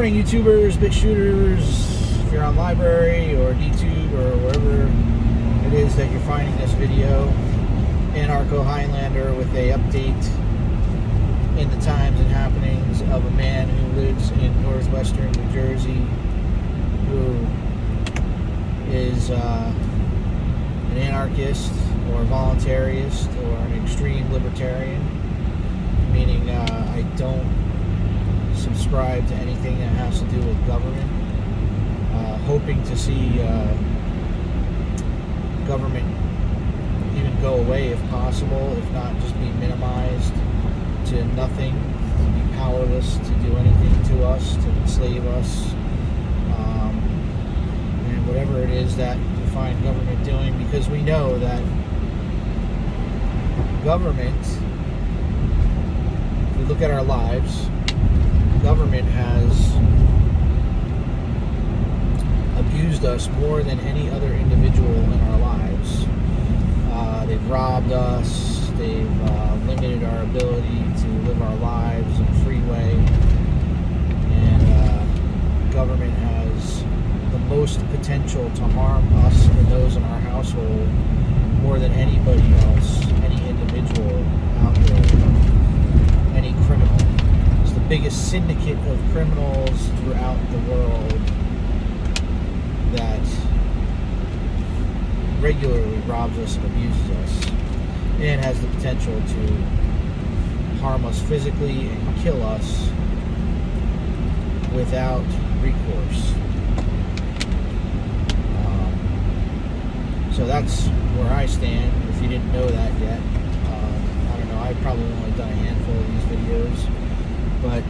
morning, YouTubers, bit shooters. If you're on Library or DTube or wherever it is that you're finding this video, Anarcho Highlander with a update in the times and happenings of a man who lives in northwestern New Jersey, who is an anarchist or a voluntarist or an extreme libertarian, meaning I don't subscribe to anything that has to do with government, hoping to see government even go away if possible, if not just be minimized to nothing, to be powerless to do anything to us, to enslave us, and whatever it is that we find government doing, because we know that government, if we look at our lives, government has abused us more than any other individual in our lives. They've robbed us, they've limited our ability to live our lives in a free way, and government has the most potential to harm us and those in our household more than anybody else, any individual out there, any criminal. It's the biggest syndicate of criminals throughout the world that regularly robs us and abuses us, and has the potential to harm us physically and kill us without recourse. So that's where I stand. If you didn't know that yet, I don't know, I've probably only done a handful of these videos, but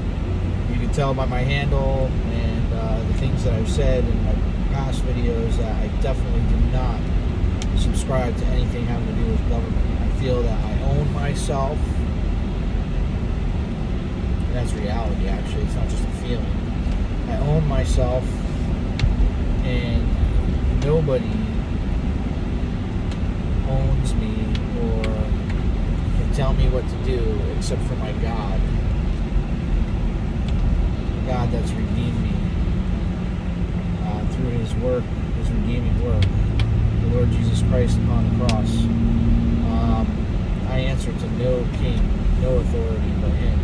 you can tell by my handle and the things that I've said in my past videos that I definitely do not subscribe to anything having to do with government. I feel that I own myself, and that's reality actually, it's not just a feeling. I own myself, and nobody owns me or can tell me what to do except for my God. The God that's redeemed me through his work, his redeeming work, the Lord Jesus Christ upon the cross. I answer to no king, no authority but him.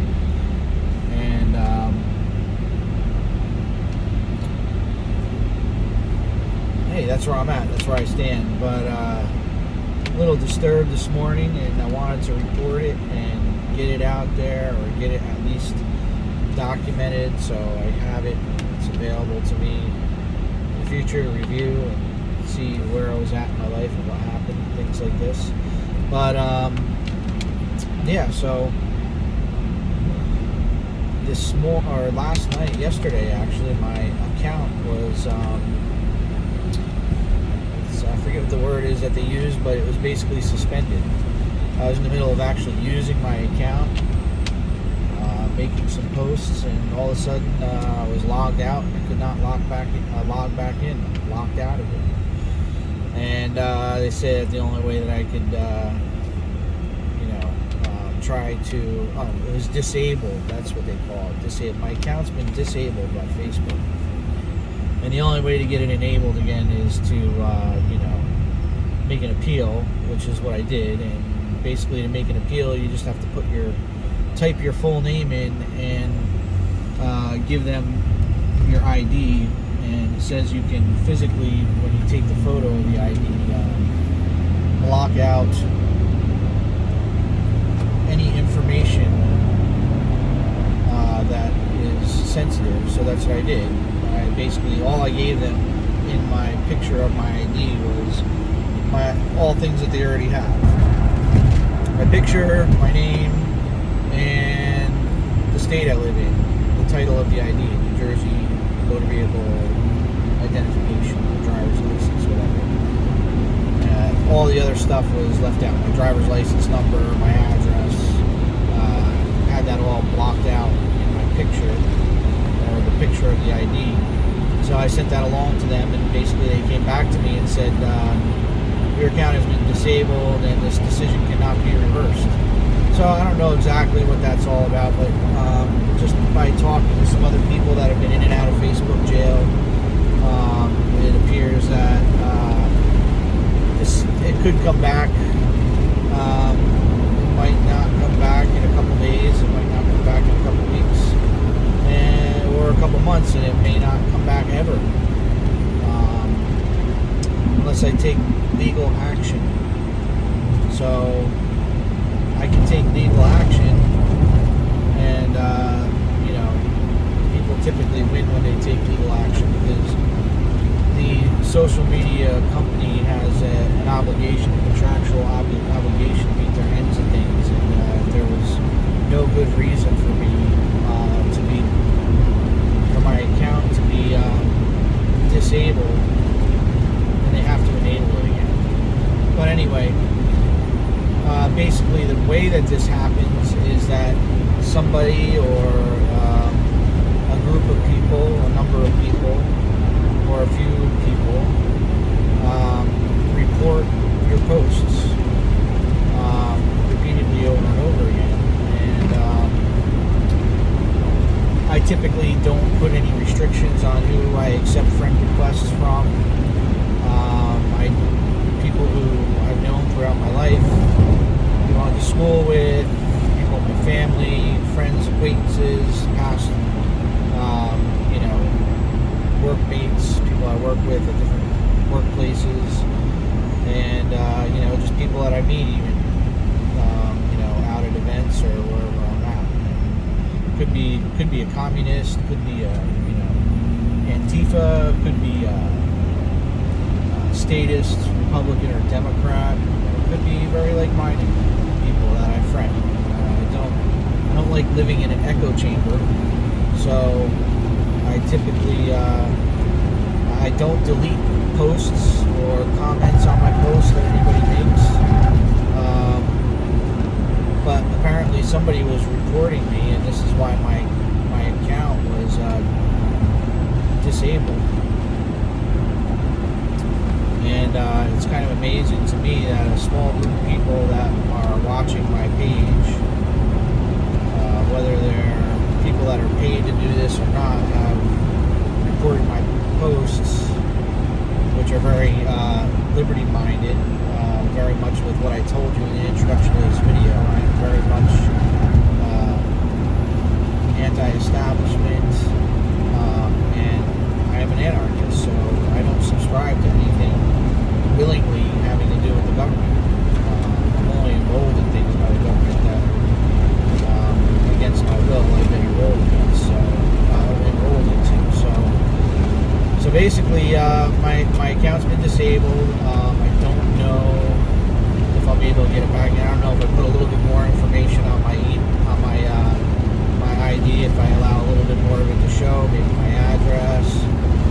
And hey, that's where I'm at, that's where I stand. But a little disturbed this morning, and I wanted to report it and get it out there, or get it at least documented so I have it, it's available to me in the future to review and see where I was at in my life and what happened, things like this. But yeah, so yesterday actually, my account was I forget what the word is that they use, but it was basically suspended. I was in the middle of actually using my account, making some posts, and all of a sudden I was logged out and I could not log back in, locked out of it. And they said the only way that I could try to, it was disabled, that's what they call it, disabled. My account's been disabled by Facebook, and the only way to get it enabled again is to make an appeal, which is what I did. And basically, to make an appeal, you just have to type your full name in and give them your ID, and it says you can physically, when you take the photo of the ID, block out any information that is sensitive. So that's what I did. All I gave them in my picture of my ID was all things that they already have. My picture, my name, and the state I live in, the title of the ID, New Jersey Motor Vehicle Identification, driver's license, whatever. All the other stuff was left out. My driver's license number, my address, had that all blocked out in my picture, or the picture of the ID. So I sent that along to them, and basically they came back to me and said, your account has been disabled and this decision cannot be reversed. So I don't know exactly what that's all about, but just by talking to some other people that have been in and out Facebook jail. It appears that it could come back. It might not come back in a couple days. It might not come back in a couple weeks, or a couple months, and it may not come back ever, unless I take legal action. So I can take legal action, and people typically win when they take legal action, because the social media company has an obligation, a contractual obligation to meet their ends and things, and if there was no good reason for me for my account to be disabled, then they have to enable it again. But anyway, basically the way that this happens is that somebody or a group of people, a number of people, or a few people report your posts repeatedly over and over again. And I typically don't put any restrictions on who I accept friend requests from. People who I've known throughout my life, who I went to school with, people in my family, friends, acquaintances, past, workmates, people I work with at different workplaces, and just people that I meet, even out at events or wherever I'm at. Could be a communist, could be a Antifa, could be a statist, Republican or Democrat. It could be very like-minded people that I friend. I don't like living in an echo chamber, so I typically I don't delete posts or comments on my posts that anybody makes. But apparently somebody was reporting me, and this is why my account was disabled. And it's kind of amazing to me that a small group of people that are watching my page, whether they're people that are paid to do this or not, have reported my posts, which are very liberty-minded, very much with what I told you in the introduction to this video. I am very much anti-establishment, and I am an anarchist, so I don't subscribe to anything willingly having to do with the government. I'm only enrolled in things by the government that against my will I've been enrolled against, enrolled into. So basically, my account's been disabled. I don't know if I'll be able to get it back. I don't know if I put a little bit more information on my ID, if I allow a little bit more of it to show, maybe my address,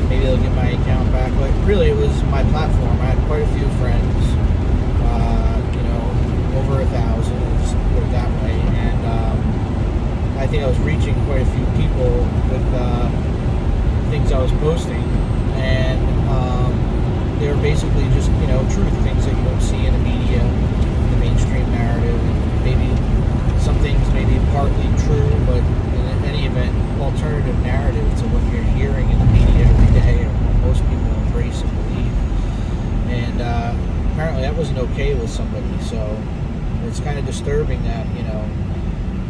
maybe they'll get my account back. But really, it was my platform. I had quite a few friends, over 1,000, let's put it that way, and I think I was reaching quite a few people with things I was posting, and they were basically just, truth, things that you don't see in the media, the mainstream narrative, and maybe some things may be partly true, but in any event, alternative narrative to what you're hearing in the media every day, and what most people embrace and believe. And apparently that wasn't okay with somebody, so it's kind of disturbing that,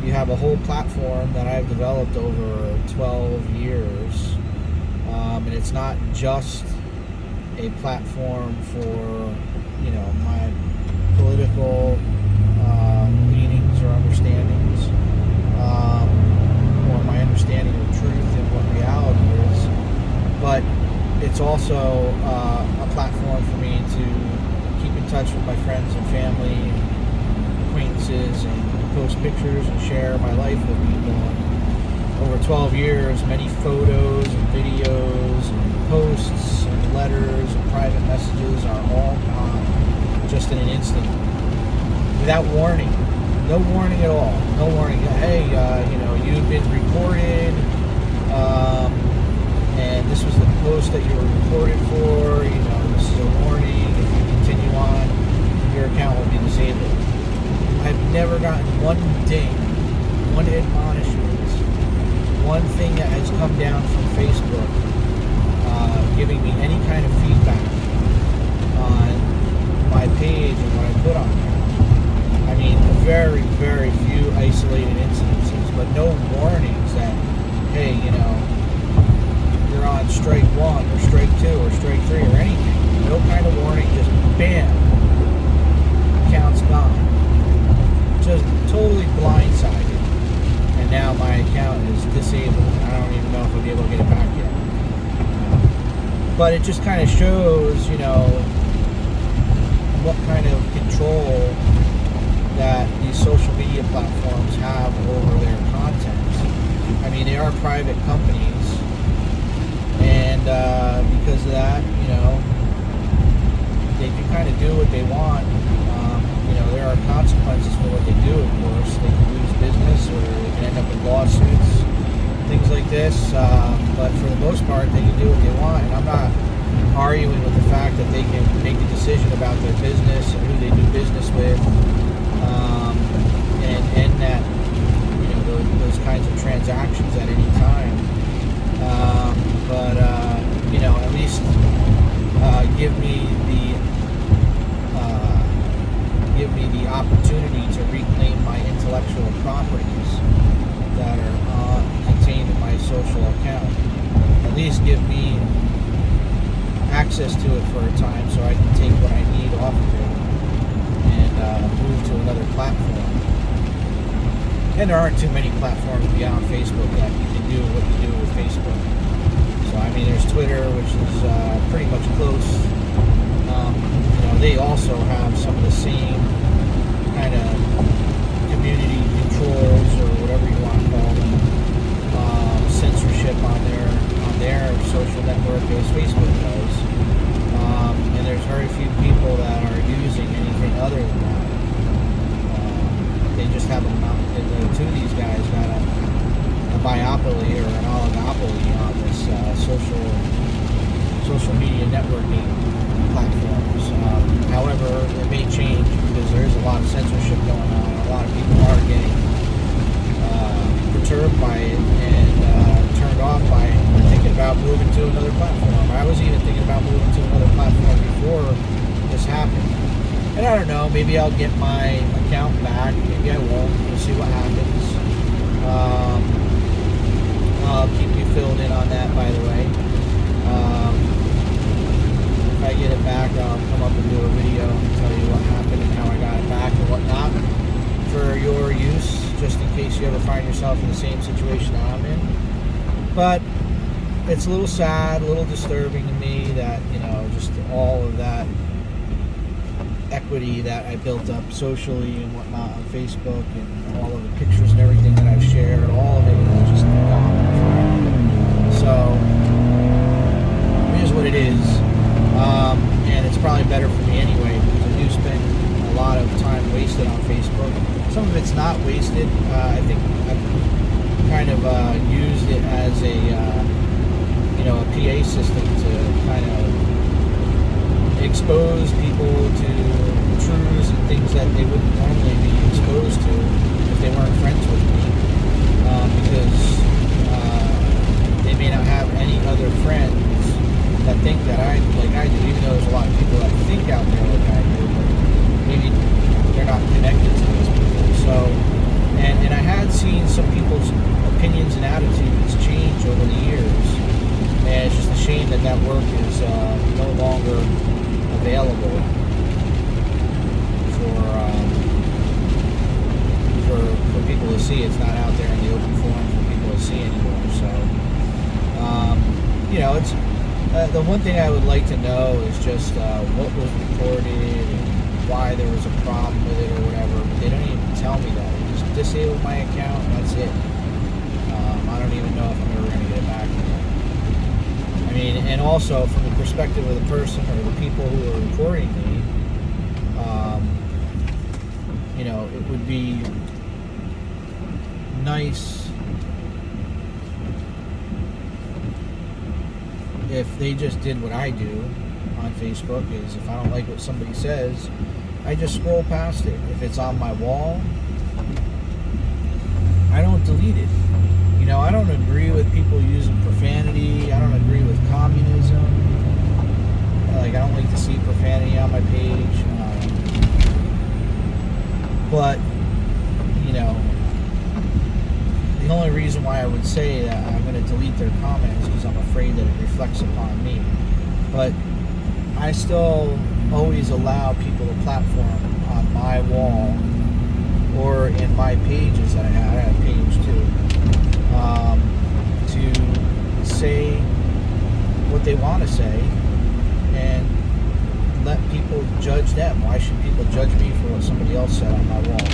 you have a whole platform that I've developed over 12 years, and it's not just a platform for, my political leanings or understandings, or my understanding of truth and what reality is, but it's also a platform for me to keep in touch with my friends and family, acquaintances, and post pictures and share my life with people. And over 12 years, many photos and videos and posts and letters and private messages are all gone just in an instant, without warning. No warning at all. No warning. Hey, you've been reported, and this was the post that you were reported for. This is a warning. If you continue on, your account will be disabled. I've never gotten one ding, one admonishment, one thing that has come down from Facebook But it just kind of shows, what kind of control that these social media platforms have over their content. I mean, they are private companies, and because of that, they can kind of do what they want. There are consequences for what they do, of course. They can lose business, or they can end up in lawsuits, things like this. But for the most part, they can do what they want, and I'm not arguing with the fact that they can make a decision about their business and who they do business with, and end that, those kinds of transactions at any time. But at least give me the opportunity to reclaim my intellectual properties that are contained in my social account. At least give me access to it for a time, so I can take what I need off of it and move to another platform. And there aren't too many platforms beyond Facebook that you can do what you do with Facebook. So I mean, there's Twitter, which is pretty much close. They also have some of the same kind of community controls, or whatever you want to call them, censorship on their social network as Facebook does. And there's very few people that are using anything other than that. They just have the two of these guys got a biopoly or an oligopoly on this social media networking platforms. However, it may change because there is a lot of censorship going on. A lot of people are getting perturbed by it and turned off by it. They're thinking about moving to another platform. I was even thinking about moving to another platform before this happened. And I don't know, maybe I'll get my account back. Maybe I won't. We'll see what happens. I'll keep you filled in on that, by the way. If I get it back, I'll come up and do a video and tell you what happened and how I got it back and whatnot for your use, just in case you ever find yourself in the same situation that I'm in. But it's a little sad, a little disturbing to me that, just all of that equity that I built up socially and whatnot on Facebook, and all of the pictures and everything that I've shared, all of it is just gone forever. So it is what it is. And it's probably better for me anyway, because I do spend a lot of time wasted on Facebook. Some of it's not wasted. I think I've kind of used it as a PA system to kind of expose people to truths and things that they wouldn't normally be exposed to if they weren't friends with me, because they may not have any other friends that think that I do, even though there's a lot of people that think out there like I do, but maybe they're not connected to those people. So, and I had seen some people's opinions and attitudes change over the years, and it's just a shame that that work is no longer available for people to see. It's not out there in the open forum for people to see anymore. So, it's the one thing I would like to know is just what was recorded and why there was a problem with it or whatever. But they don't even tell me that. They just disable my account and that's it. I don't even know if I'm ever going to get it back again. I mean, and also from the perspective of the person or the people who are recording me, it would be nice if they just did what I do on Facebook. Is if I don't like what somebody says, I just scroll past it. If it's on my wall, I don't delete it. I don't agree with people using profanity. I don't agree with communism. I don't like to see profanity on my page. But the only reason why I would say that I'm going to delete their comment is because I'm afraid that it reflects upon me. But I still always allow people a platform on my wall or in my pages that I have a page too, to say what they want to say and let people judge them. Why should people judge me for what somebody else said on my wall?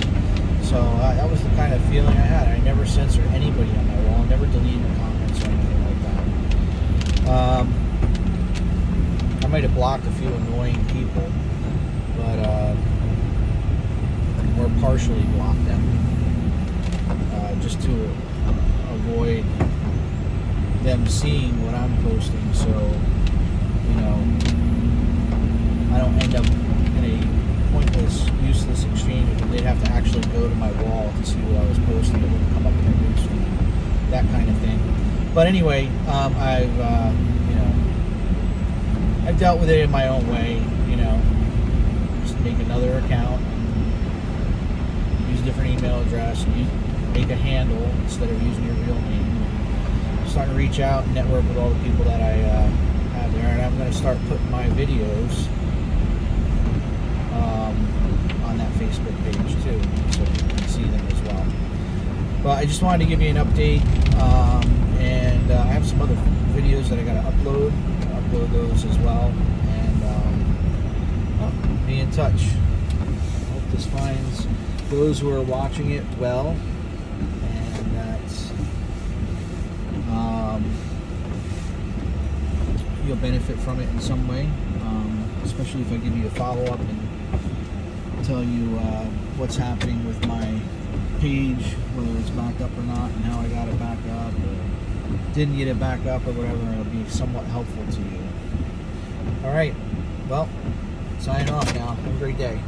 So that was the kind of feeling I had. I never censored anybody on my wall, never deleted comments or anything like that. I might have blocked a few annoying people, but or partially blocked them, just to avoid them seeing what I'm posting, so I don't end up in a pointless, useless exchange because they'd have to actually go to my wall to see what I was posting. It wouldn't come up in their newsfeed, that kind of thing. But anyway, I've dealt with it in my own way. Just make another account, use a different email address, make a handle instead of using your real name. I'm starting to reach out and network with all the people that I have there, and I'm going to start putting my videos on that Facebook page too, so you can see them as well. But I just wanted to give you an update, and I have some other videos that I got to upload. I'll upload those as well, and be in touch. I hope this finds those who are watching it well, and that you'll benefit from it in some way, especially if I give you a follow-up and tell you what's happening with my page, whether it's back up or not, and how I got it back up or didn't get it back up or whatever. It'll be somewhat helpful to you. Alright, well, signing off now. Have a great day.